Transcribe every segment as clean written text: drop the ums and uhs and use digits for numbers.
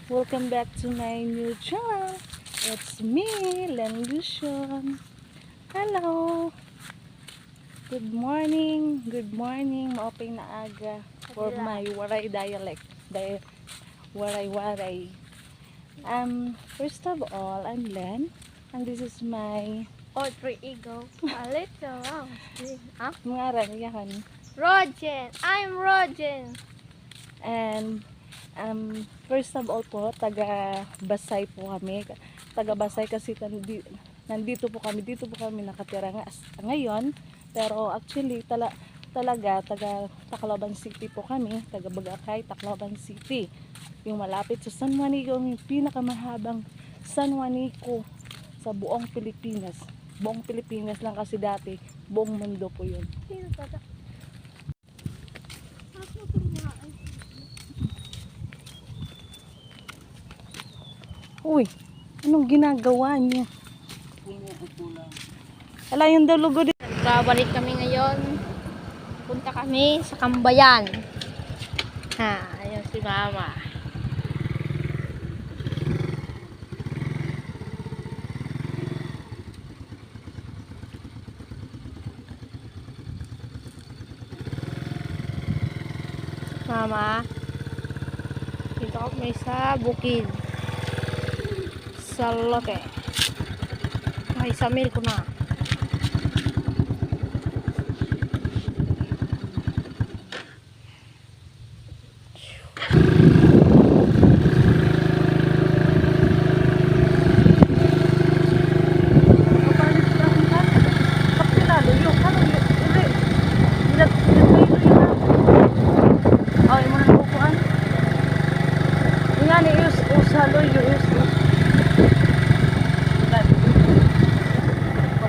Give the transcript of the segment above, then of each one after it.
Welcome back to my new channel. It's me, Len Lucian. Hello. Good morning. Maopay na aga for my Waray dialect. Waray. First of all, I'm Len, and this is my Alter ego. A little ngaran yan. Rogen. I'm Rogen. And first of all po, taga Basay po kami. Taga Basay kasi nandito po kami nakatira ngayon. Pero actually talaga taga Tacloban City po kami, taga Bagakay, Tacloban City. Yung malapit sa San Juanico, yung pinakamahabang San Juanico sa buong Pilipinas. Buong Pilipinas lang kasi dati, buong mundo po yun. Uy, anong ginagawa niyo? Ala, yung daw lugo din. Babalik kami ngayon. Punta kami sa Cambayan. Ayun si Mama. Mama, dito kami sa bukid. Sa lote. May samil ko na.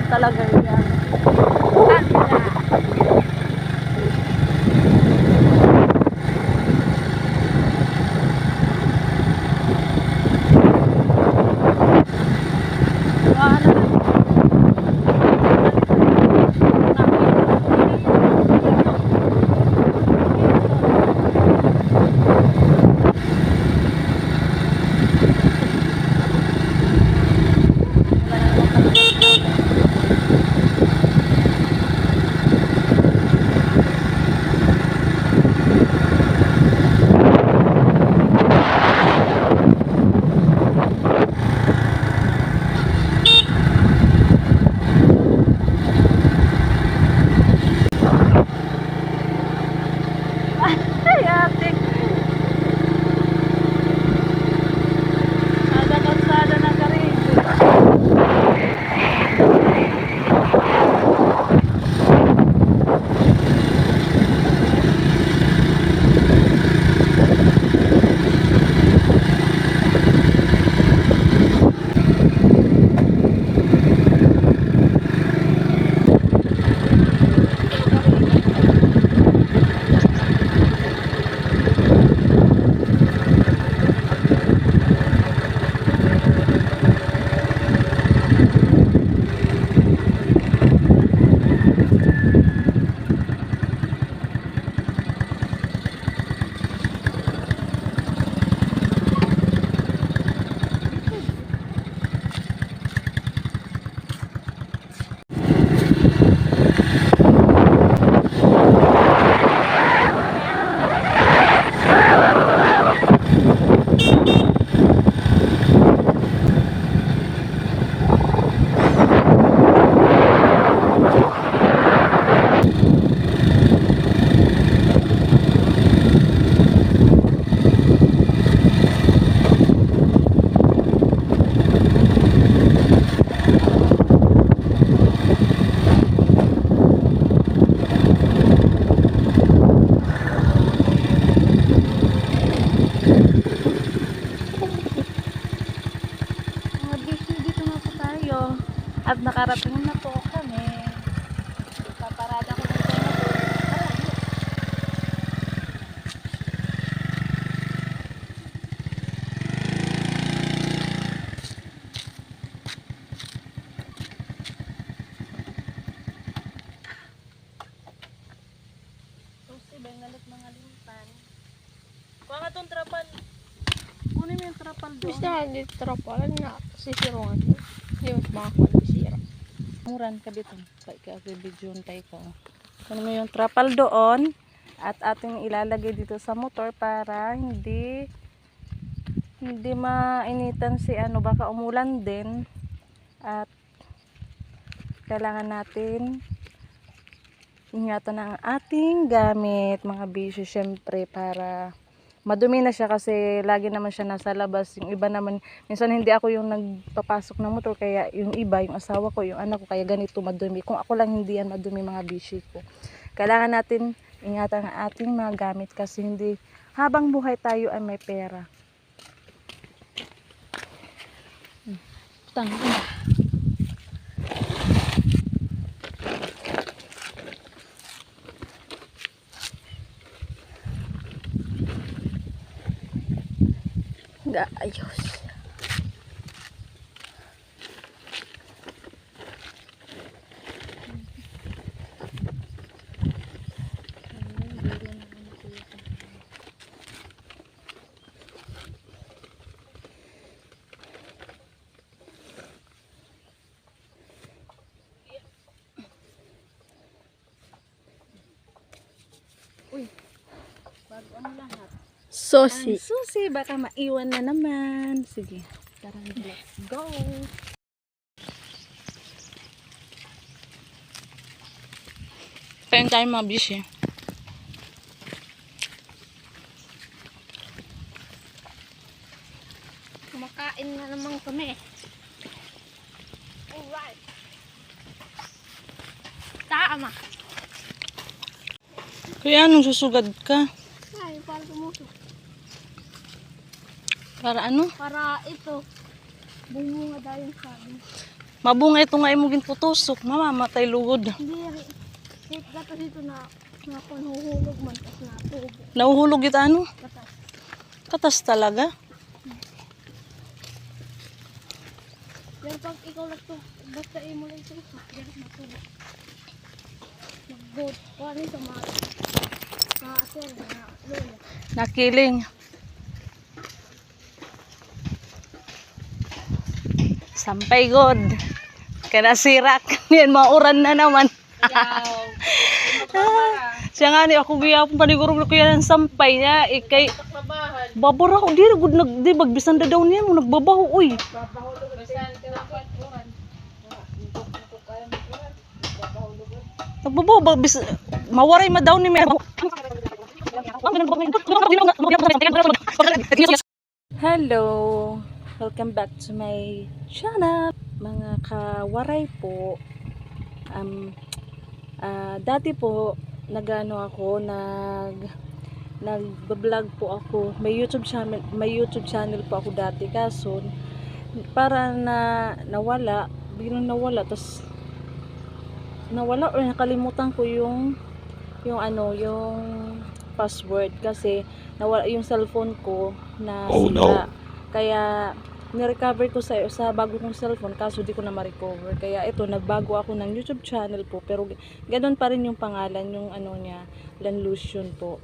Talaga yan. At nakarating na po kami. Paparada ko ng Susi, bengalit mga limpan. Kuha nga itong trapan. Kunin mo yung trapan. trapal Gusto doon. na dito trapalan na sisirungan. Hindi mas makakalisira. Muran ka dito. Kaya video tayo ko. Kunin mo yung trapal doon at ating ilalagay dito sa motor para hindi mainitan si ano, baka umulan din at kailangan natin ingatan ang ating gamit mga bisyo syempre para madumi na siya kasi lagi naman siya nasa labas. Yung iba naman, minsan hindi ako yung nagpapasok ng motor kaya yung iba, yung asawa ko, yung anak ko, kaya ganito madumi. Kung ako lang hindi yan madumi mga bisyo ko. Kailangan natin ingatan ang ating mga gamit kasi hindi habang buhay tayo ay may pera. Tangin. Ayos. Uy, bago ang lahat. Sosi. Ang susi, baka maiwan na naman. Sige, tara, let's go. Kain tayo mga bishi. Kumakain na naman kami. Alright. Tama. Kaya anong susugad ka? Ay, para tumusok. Para ano? Para ito. Bumunga dahil sabi. Mabunga ito nga imong ginputusok. Mamamatay lugod. Hindi. Hit gatas ito na nahuhulog man. Tapos natubo. Nauhulog ito ano? Gatas. Katas talaga. Yan pag ikaw lang ito. Basta imo lang ito. Yan natubo. Mag-goat. Paano ito mga aser na lola. Nakiling. Sampay god. Kaya nasirak. Yan, mauran na naman. Siya nga ni ako giyapon panigurog ko yan ang sampay niya. Ikay babura ko di gud di bagbisan daw niya mo nagbabaho uy. Nagbabaho bagbis mawaray ma daw ni me. Hello. Welcome back to my channel. Mga kawaray po. Dati po nagano ako nagba-vlog po ako. May YouTube channel po ako dati kaso para nawala, biglang nawala tapos nawala or nakalimutan ko yung password kasi nawala yung cellphone ko na Oh, sira. Kaya ni-recover ko sa bago kong cellphone kaso di ko na ma-recover. Kaya ito, nagbago ako ng YouTube channel po pero ganoon pa rin yung pangalan, yung niya, Lanlusion po.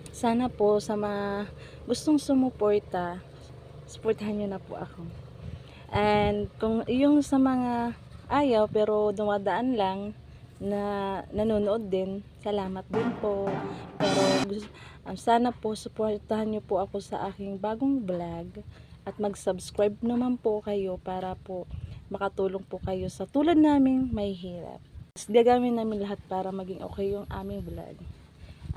Sana po sa mga gustong sumuporta, supportahan nyo na po ako. And kung yung sa mga ayaw pero dumadaan lang na nanonood din, salamat din po. Pero sana po supportahan nyo po ako sa aking bagong vlog at mag-subscribe naman po kayo para po makatulong po kayo sa tulad naming may hirap. Gagawin namin lahat para maging okay yung aming vlog.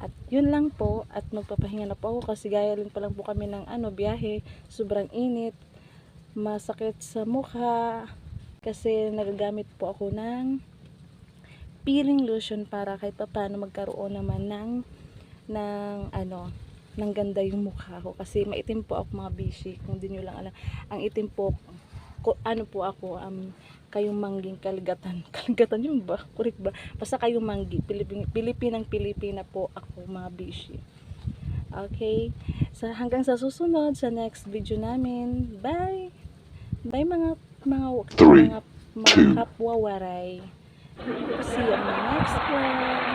At yun lang po, at magpapahinga na po ako kasi gaya rin pa lang po kami ng biyahe, sobrang init, masakit sa mukha kasi nagagamit po ako ng peeling lotion para kahit pa paano magkaroon naman ng ganda yung mukha ko kasi maitim po ako mga bishi, kung di nyo lang alam ang itim po kayong mangging kaligatan yun ba? Correct ba? Basta kayong manggi Pilipina po ako mga bishi. Okay, hanggang sa susunod sa next video namin. Bye mga kapwa waray. See you on the next one.